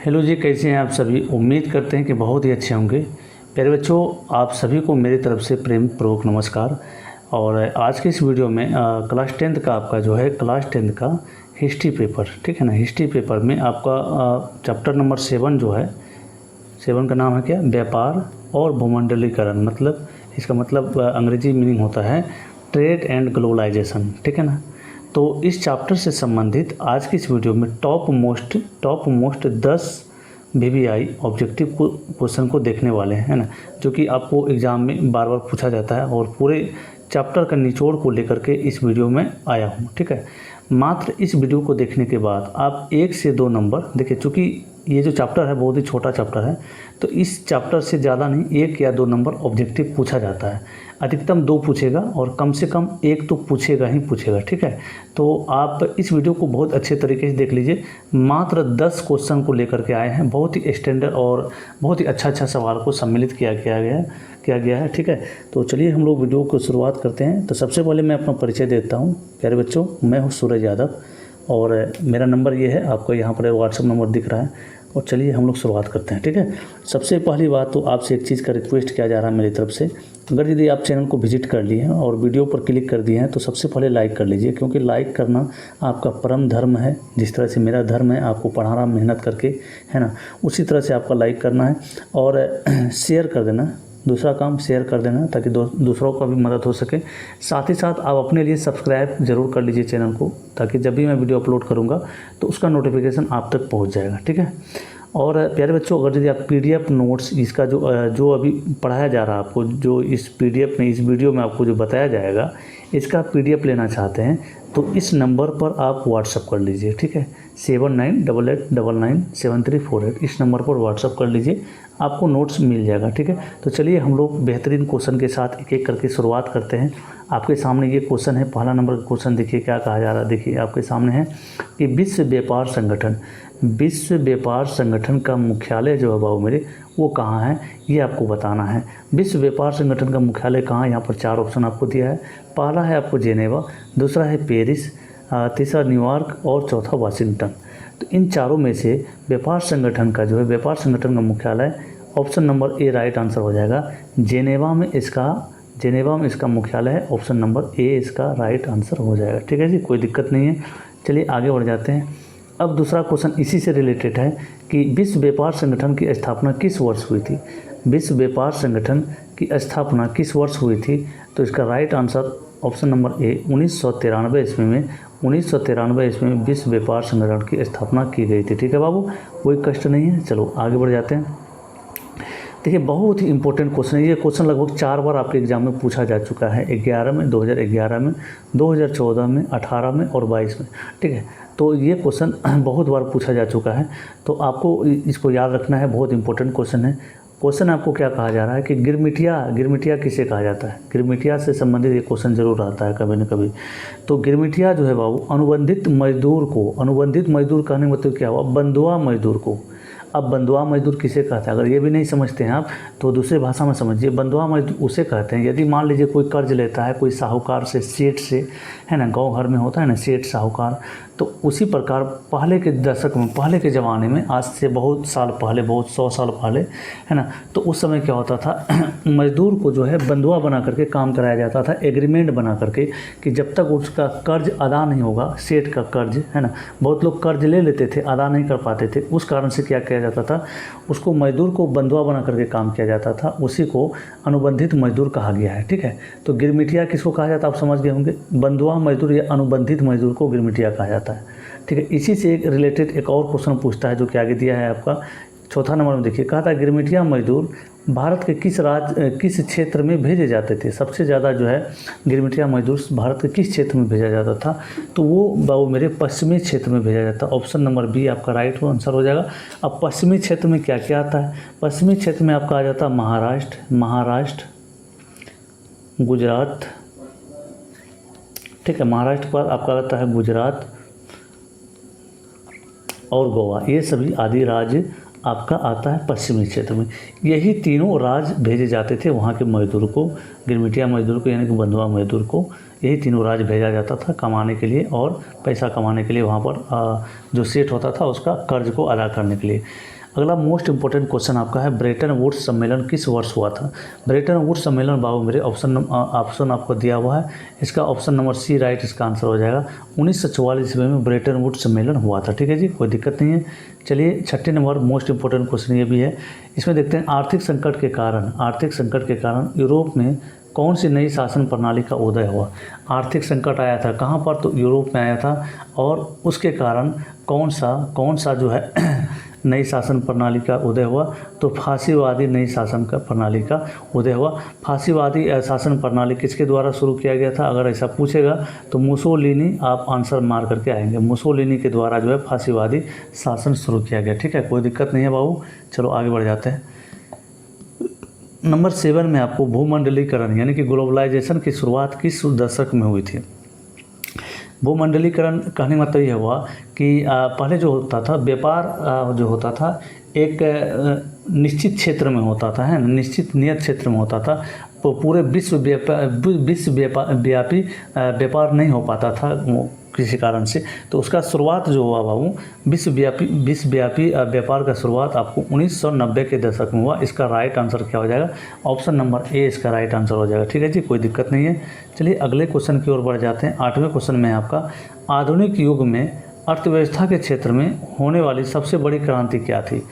Hello जी, कैसे हैं आप सभी। उम्मीद करते हैं कि बहुत ही अच्छे होंगे। प्यारे बच्चों, आप सभी को मेरी तरफ से प्रेम पूर्वक नमस्कार। और आज के इस वीडियो में क्लास 10th का आपका जो है क्लास 10th का हिस्ट्री पेपर, ठीक है ना। हिस्ट्री पेपर में आपका चैप्टर नंबर 7 जो है, 7 का नाम है क्या, व्यापार और भूमंडलीकरण। मतलब इसका मतलब अंग्रेजी मीनिंग होता है ट्रेड एंड ग्लोबलाइजेशन, ठीक है ना। तो इस चैप्टर से संबंधित आज की इस वीडियो में top most 10 VBI objective question को देखने वाले हैं, है ना, जो कि आपको एग्ज़ाम में बार बार पूछा जाता है। और पूरे चैप्टर का निचोड़ को लेकर के इस वीडियो में आया हूँ, ठीक है। मात्र इस वीडियो को देखने के बाद आप 1 से 2 नंबर देखिए, चूँकि ये जो चैप्टर है बहुत ही छोटा चैप्टर है, तो इस चैप्टर से ज़्यादा नहीं 1 या 2 नंबर ऑब्जेक्टिव पूछा जाता है। अधिकतम 2 पूछेगा और कम से कम 1 तो पूछेगा ही पूछेगा, ठीक है। तो आप इस वीडियो को बहुत अच्छे तरीके से देख लीजिए। मात्र 10 क्वेश्चन को लेकर के आए हैं। बहुत ही स्टैंडर्ड और बहुत ही अच्छा सवाल को सम्मिलित किया गया है, ठीक है। तो चलिए हम लोग वीडियो को शुरुआत करते हैं। तो सबसे पहले मैं अपना परिचय देता हूँ। प्यारे बच्चों, मैं हूँ सूरज यादव और मेरा नंबर ये है, आपको यहाँ पर व्हाट्सएप नंबर दिख रहा है। और चलिए हम लोग शुरुआत करते हैं, ठीक है। सबसे पहली बात तो आपसे एक चीज़ का रिक्वेस्ट किया जा रहा है मेरी तरफ से। अगर यदि आप चैनल को विजिट कर लिए हैं और वीडियो पर क्लिक कर दिए हैं तो सबसे पहले लाइक कर लीजिए, क्योंकि लाइक करना आपका परम धर्म है। जिस तरह से मेरा धर्म है आपको पढ़ाना मेहनत करके, है ना, उसी तरह से आपका लाइक करना है। और शेयर कर देना, दूसरा काम शेयर कर देना, ताकि दूसरों को भी मदद हो सके। साथ ही साथ आप अपने लिए सब्सक्राइब ज़रूर कर लीजिए चैनल को, ताकि जब भी मैं वीडियो अपलोड करूँगा तो उसका नोटिफिकेशन आप तक पहुँच जाएगा, ठीक है। और प्यारे बच्चों, अगर यदि आप PDF नोट्स इसका जो अभी पढ़ाया जा रहा है आपको, जो इस PDF में, इस वीडियो में आपको जो बताया जाएगा, इसका PDF लेना चाहते हैं तो इस नंबर पर आप व्हाट्सअप कर लीजिए, ठीक है। 7988997348 इस नंबर पर व्हाट्सअप कर लीजिए, आपको नोट्स मिल जाएगा, ठीक है। तो चलिए हम लोग बेहतरीन क्वेश्चन के साथ एक एक करके शुरुआत करते हैं। आपके सामने ये क्वेश्चन है, पहला नंबर का क्वेश्चन देखिए क्या कहा जा रहा है। देखिए आपके सामने है कि विश्व व्यापार संगठन का मुख्यालय जो है बाबू मेरे, वो कहाँ है, ये आपको बताना है। विश्व व्यापार संगठन का मुख्यालय कहाँ है, यहाँ पर 4 ऑप्शन आपको दिया है। पहला है आपको जेनेवा, दूसरा है पेरिस, तीसरा न्यूयॉर्क और चौथा वाशिंगटन। तो इन चारों में से व्यापार संगठन का मुख्यालय option number A right answer हो जाएगा। जेनेवा में इसका मुख्यालय है, ऑप्शन नंबर ए इसका राइट आंसर हो जाएगा, ठीक है जी, कोई दिक्कत नहीं है। चलिए आगे बढ़ जाते हैं। अब दूसरा क्वेश्चन इसी से रिलेटेड है कि विश्व व्यापार संगठन की स्थापना किस वर्ष हुई थी। विश्व व्यापार संगठन की स्थापना किस वर्ष हुई थी, तो इसका right answer option number A 1993 ईस्वी में। 1993 ईस्वी में विश्व व्यापार संगठन की स्थापना की गई थी, ठीक है बाबू, कोई कष्ट नहीं है। चलो आगे बढ़ जाते हैं। देखिए बहुत ही इंपॉर्टेंट क्वेश्चन है। ये क्वेश्चन लगभग 4 बार आपके एग्जाम में पूछा जा चुका है, 11 में, 2011 में, 2014 में, 18 में और 22 में, ठीक है। तो ये क्वेश्चन बहुत बार पूछा जा चुका है, तो आपको इसको याद रखना है, बहुत इंपॉर्टेंट क्वेश्चन है। क्वेश्चन आपको क्या कहा जा रहा है कि गिरमिटिया किसे कहा जाता है। गिरमिटिया से संबंधित ये क्वेश्चन जरूर आता है कभी न कभी। तो गिरमिटिया जो है बाबू, अनुबंधित मजदूर कहने का मतलब क्या हुआ, बंधुआ मजदूर को। अब बंधुआ मजदूर किसे कहते हैं, अगर ये भी नहीं समझते हैं आप तो दूसरे भाषा में समझिए। बंधुआ मजदूर उसे कहते हैं यदि मान लीजिए कोई कर्ज लेता है कोई साहूकार से, सेठ से, है ना, गांव घर में होता है ना सेठ साहूकार, तो उसी प्रकार पहले के दशक में, पहले के ज़माने में, आज से बहुत साल पहले, बहुत 100 साल पहले, है ना, तो उस समय क्या होता था मजदूर को जो है बंधुआ बना करके काम कराया जाता था, एग्रीमेंट बना करके, कि जब तक उसका कर्ज अदा नहीं होगा, सेठ का कर्ज, है ना, बहुत लोग कर्ज ले लेते थे, अदा नहीं कर पाते थे, उस कारण से क्या किया जाता था, उसको मजदूर को बंधुआ बना करके काम किया जाता था, उसी को अनुबंधित मजदूर कहा गया है, ठीक है। तो गिरमिटिया किसको कहा जाता है आप समझ गए होंगे, बंधुआ मजदूर या अनुबंधित मजदूर को गिरमिटिया कहा जाता है, ठीक है। इसी से एक रिलेटेड एक और क्वेश्चन पूछता है जो कि आगे दिया है आपका 4था नंबर में। देखिए कहा था गिरमिटिया मजदूर भारत के किस क्षेत्र में भेजे जाते थे। सबसे ज़्यादा जो है गिरमिटिया मजदूर भारत के किस क्षेत्र में भेजा जाता था, तो वो बाबू मेरे पश्चिमी क्षेत्र में भेजा जाता। ऑप्शन नंबर बी आपका राइट आंसर हो जाएगा। अब पश्चिमी क्षेत्र में क्या क्या आता है, पश्चिमी क्षेत्र में आपका आ जाता है महाराष्ट्र, गुजरात, ठीक है। महाराष्ट्र पर आपका आता है गुजरात और गोवा, ये सभी आदि राज्य आपका आता है पश्चिमी क्षेत्र में। यही तीनों राज्य भेजे जाते थे वहाँ के मजदूर को, गिरमिटिया मजदूर को यानी कि बंधुआ मजदूर को, यही तीनों राज्य भेजा जाता था कमाने के लिए और पैसा कमाने के लिए, वहाँ पर जो सेठ होता था उसका कर्ज को अदा करने के लिए। अगला मोस्ट इंपॉर्टेंट क्वेश्चन आपका है ब्रेटन वुड्स सम्मेलन किस वर्ष हुआ था। ब्रेटन वुड्स सम्मेलन बाबू मेरे ऑप्शन आपको दिया हुआ है, इसका ऑप्शन नंबर सी राइट इसका आंसर हो जाएगा। 1944 ईस्वी में ब्रेटन वुड्स सम्मेलन हुआ था। ठीक है जी, कोई दिक्कत नहीं है। चलिए 6 नंबर मोस्ट इंपॉर्टेंट क्वेश्चन ये भी है, इसमें देखते हैं आर्थिक संकट के कारण यूरोप में कौन सी नई शासन प्रणाली का उदय हुआ। आर्थिक संकट आया था कहाँ पर, तो यूरोप में आया था, और उसके कारण कौन सा जो है नई शासन प्रणाली का उदय हुआ, तो फांसीवादी नई शासन का प्रणाली का उदय हुआ। फांसीवादी शासन प्रणाली किसके द्वारा शुरू किया गया था, अगर ऐसा पूछेगा तो मुसोलिनी, आप आंसर मार करके आएंगे, मुसोलिनी के द्वारा जो है फांसीवादी शासन शुरू किया गया। ठीक है, कोई दिक्कत नहीं है बाबू। चलो आगे बढ़ जाते हैं। नंबर 7 में आपको भूमंडलीकरण यानी कि ग्लोबलाइजेशन की शुरुआत किस दशक में हुई थी। भूमंडलीकरण कहने का मतलब यह हुआ कि पहले जो होता था व्यापार जो होता था एक निश्चित क्षेत्र में होता था, है ना, निश्चित नियत क्षेत्र में होता था, तो पूरे विश्वव्यापी व्यापार नहीं हो पाता था किसी कारण से। तो उसका शुरुआत जो हुआ बाबू विश्वव्यापी व्यापार का शुरुआत आपको 1990 के दशक में हुआ। इसका राइट आंसर क्या हो जाएगा, ऑप्शन नंबर ए इसका राइट आंसर हो जाएगा। ठीक है जी, कोई दिक्कत नहीं है। चलिए अगले क्वेश्चन की ओर बढ़ जाते हैं। 8वें क्वेश्चन में आपका आधुनिक युग में अर्थव्यवस्था के क्षेत्र में होने वाली सबसे बड़ी क्रांति क्या थी।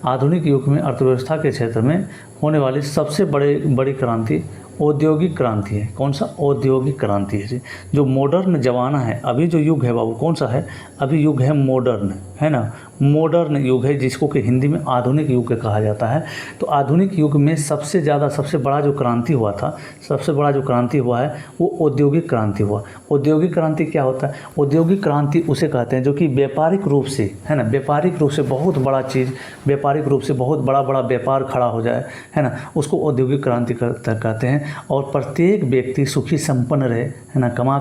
आधुनिक युग में अर्थव्यवस्था के क्षेत्र में होने वाली सबसे बड़ी क्रांति औद्योगिक क्रांति है। कौन सा, औद्योगिक क्रांति है जी। जो मॉडर्न ज़माना है, अभी जो युग है बाबू कौन सा है, अभी युग है मॉडर्न, है ना, मॉडर्न युग है, जिसको कि हिंदी में आधुनिक युग कहा जाता है। तो आधुनिक युग में सबसे बड़ा जो क्रांति हुआ था, सबसे बड़ा जो क्रांति हुआ है वो औद्योगिक क्रांति हुआ। औद्योगिक क्रांति क्या होता है, औद्योगिक क्रांति उसे कहते हैं जो कि व्यापारिक रूप से, है ना, व्यापारिक रूप से बहुत बड़ा चीज़, व्यापारिक रूप से बहुत बड़ा व्यापार खड़ा हो जाए, है ना, उसको औद्योगिक क्रांति कहते हैं। और प्रत्येक व्यक्ति सुखी संपन्न रहे, है ना, कमा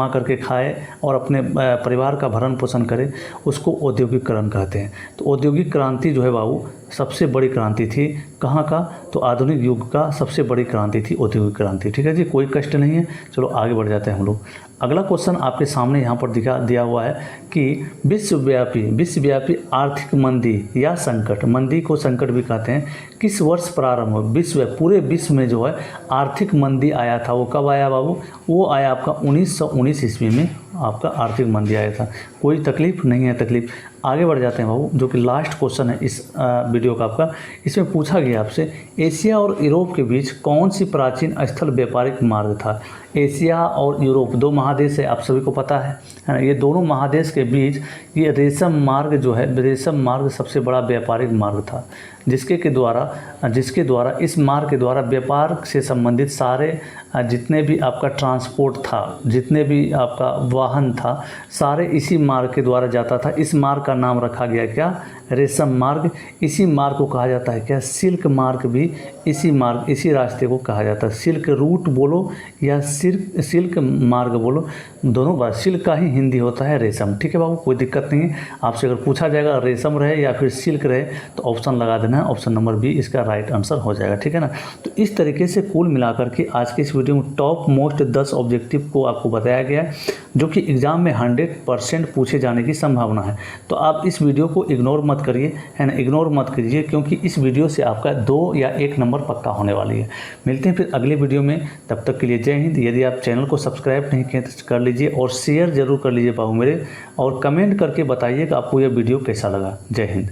करके खाए और अपने परिवार का भरण पोषण करे, उसको औद्योगिक कहते हैं। तो औद्योगिक क्रांति जो है बाबू सबसे बड़ी क्रांति थी, कहाँ का, तो आधुनिक युग का सबसे बड़ी क्रांति थी औद्योगिक क्रांति। ठीक है जी, कोई कष्ट नहीं है। चलो आगे बढ़ जाते हैं हम लोग। अगला क्वेश्चन आपके सामने यहाँ पर दिया हुआ है कि विश्वव्यापी आर्थिक मंदी या संकट, मंदी को संकट भी कहते हैं, किस वर्ष प्रारंभ हो। पूरे विश्व में जो है आर्थिक मंदी आया था, वो कब आया बाबू, वो आया आपका 1919 ईस्वी में आपका आर्थिक मंदी आया था। कोई तकलीफ नहीं है, तकलीफ। आगे बढ़ जाते हैं बाबू, जो कि लास्ट क्वेश्चन है इस वीडियो का आपका। इसमें पूछा गया आपसे एशिया और यूरोप के बीच कौन सी प्राचीन स्थल व्यापारिक मार्ग था। एशिया और यूरोप दो महादेश है, आप सभी को पता है ना, ये दोनों महादेश के बीच ये रेशम मार्ग जो है, रेशम मार्ग सबसे बड़ा व्यापारिक मार्ग था, जिसके द्वारा इस मार्ग के द्वारा व्यापार से संबंधित सारे जितने भी आपका ट्रांसपोर्ट था, जितने भी आपका वाहन था, सारे इसी मार्ग के द्वारा जाता था। इस मार्ग का नाम रखा गया क्या, रेशम मार्ग। इसी मार्ग को कहा जाता है क्या, सिल्क मार्ग भी इसी रास्ते को कहा जाता है। सिल्क रूट बोलो या सिल्क मार्ग बोलो, दोनों बात, सिल्क का ही हिंदी होता है रेशम। ठीक है बाबू, कोई दिक्कत नहीं है। आपसे अगर पूछा जाएगा रेशम रहे या फिर सिल्क रहे तो ऑप्शन लगा देना है, ऑप्शन नंबर बी इसका राइट आंसर हो जाएगा। ठीक है ना। तो इस तरीके से कुल मिलाकर के आज के इस वीडियो में टॉप मोस्ट 10 ऑब्जेक्टिव को आपको बताया गया है, जो कि एग्ज़ाम में 100% पूछे जाने की संभावना है। तो आप इस वीडियो को इग्नोर मत करिए, है ना, इग्नोर मत कीजिए, क्योंकि इस वीडियो से आपका 2 या 1 नंबर पक्का होने वाली है। मिलते हैं फिर अगले वीडियो में, तब तक के लिए जय हिंद। यदि आप चैनल को सब्सक्राइब नहीं किए तो कर लीजिए और शेयर जरूर कर लीजिए बाबू मेरे, और कमेंट करके बताइए कि आपको यह वीडियो कैसा लगा। जय हिंद।